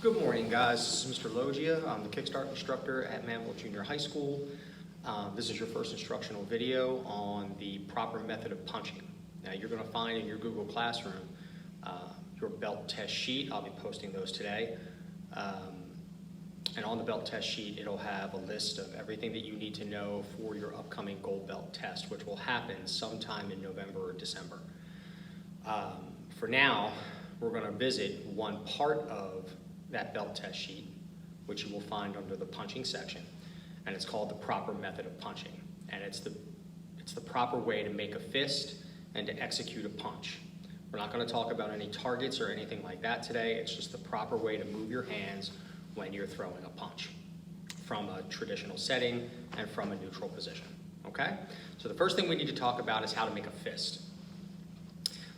Good morning, guys. This is Mr. Loggia. I'm the Kickstart instructor at Manville Junior High School. This is your first instructional video on the proper method of punching. Now, you're going to find in your Google Classroom your belt test sheet. I'll be posting those today. And on the belt test sheet, it'll have a list of everything that you need to know for your upcoming gold belt test, which will happen sometime in November or December. For now, we're going to visit one part of that belt test sheet, which you will find under the punching section, and it's called the proper method of punching. And it's the proper way to make a fist and to execute a punch. We're not going to talk about any targets or anything like that today. It's just the proper way to move your hands when you're throwing a punch from a traditional setting and from a neutral position, okay? So the first thing we need to talk about is how to make a fist.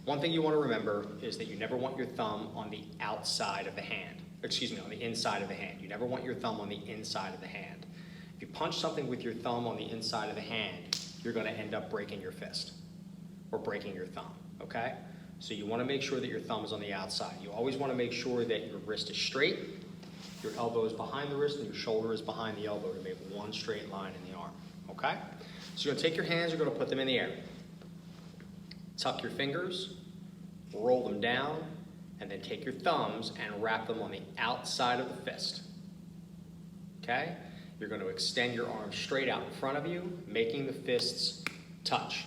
One thing you want to remember is that you never want your thumb on the outside of the hand. On the inside of the hand. You never want your thumb on the inside of the hand. If you punch something with your thumb on the inside of the hand, you're going to end up breaking your fist or breaking your thumb, okay? So you want to make sure that your thumb is on the outside. You always want to make sure that your wrist is straight, your elbow is behind the wrist, and your shoulder is behind the elbow to make one straight line in the arm, okay? So you're going to take your hands, you're going to put them in the air. Tuck your fingers, roll them down, and then take your thumbs and wrap them on the outside of the fist, okay? You're going to extend your arms straight out in front of you, making the fists touch.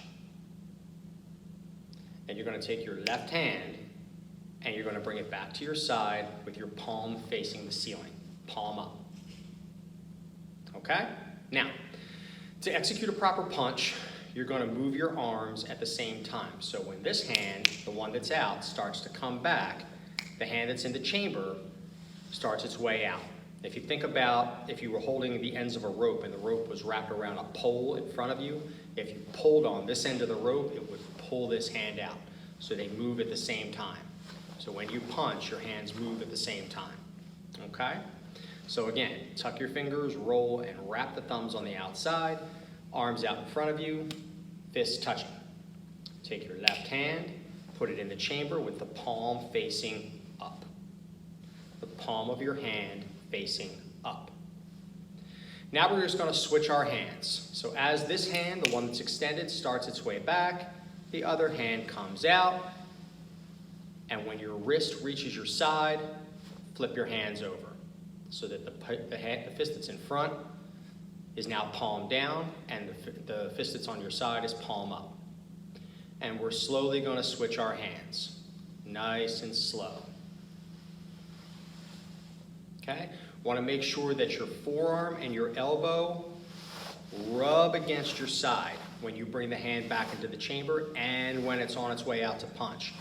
And you're going to take your left hand and you're going to bring it back to your side with your palm facing the ceiling, palm up, okay? Now, to execute a proper punch, you're going to move your arms at the same time. So when this hand, the one that's out, starts to come back, the hand that's in the chamber starts its way out. If you think about if you were holding the ends of a rope and the rope was wrapped around a pole in front of you, if you pulled on this end of the rope, it would pull this hand out. So they move at the same time. So when you punch, your hands move at the same time, okay? So again, tuck your fingers, roll, and wrap the thumbs on the outside, arms out in front of you, fists touching. Take your left hand, put it in the chamber with the palm facing up. The palm of your hand facing up. Now we're just going to switch our hands. So as this hand, the one that's extended, starts its way back, the other hand comes out, and when your wrist reaches your side, flip your hands over so that the fist that's in front is now palm down, and the fist that's on your side is palm up. And we're slowly going to switch our hands, nice and slow. Okay? Want to make sure that your forearm and your elbow rub against your side when you bring the hand back into the chamber and when it's on its way out to punch.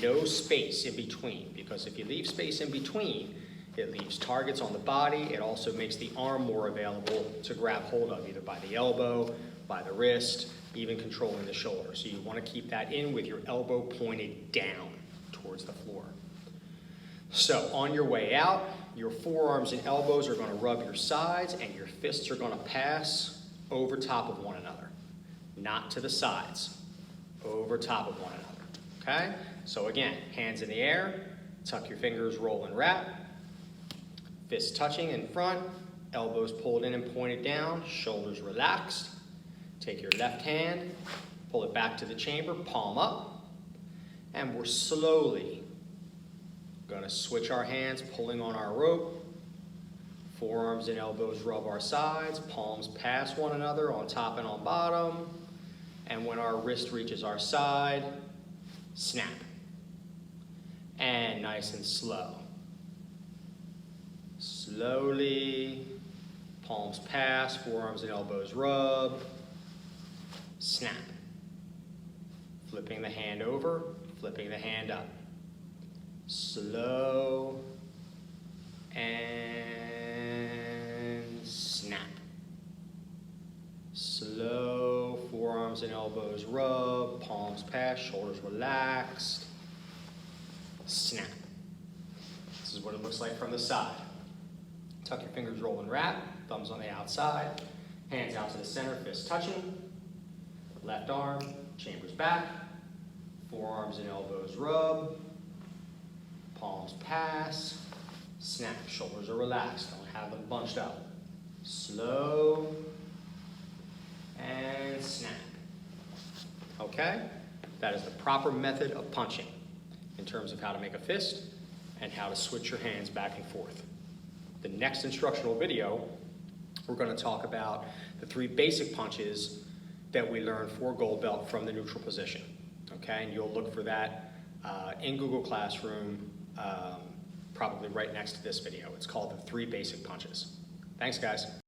No space in between, because if you leave space in between, it leaves targets on the body. It also makes the arm more available to grab hold of, either by the elbow, by the wrist, even controlling the shoulder. So you want to keep that in with your elbow pointed down towards the floor. So on your way out, your forearms and elbows are going to rub your sides, and your fists are going to pass over top of one another. Not to the sides, over top of one another, okay? So again, hands in the air, tuck your fingers, roll and wrap, fists touching in front, elbows pulled in and pointed down, shoulders relaxed. Take your left hand, pull it back to the chamber, palm up, and we're slowly going to switch our hands, pulling on our rope. Forearms and elbows rub our sides, palms pass one another on top and on bottom, and when our wrist reaches our side, snap. And nice and slow. Slowly, palms pass, forearms and elbows rub, snap. Flipping the hand over, flipping the hand up. Slow, and snap. Slow, forearms and elbows rub, palms pass, shoulders relaxed, snap. This is what it looks like from the side. Tuck your fingers, roll and wrap, thumbs on the outside, hands out to the center, fists touching, left arm, chambers back, forearms and elbows rub, palms pass, snap. Shoulders are relaxed, don't have them bunched up. Slow and snap. Okay? That is the proper method of punching in terms of how to make a fist and how to switch your hands back and forth. The next instructional video, we're going to talk about the 3 basic punches that we learned for gold belt from the neutral position. Okay, and you'll look for that in Google Classroom, probably right next to this video. It's called the 3 basic punches. Thanks, guys.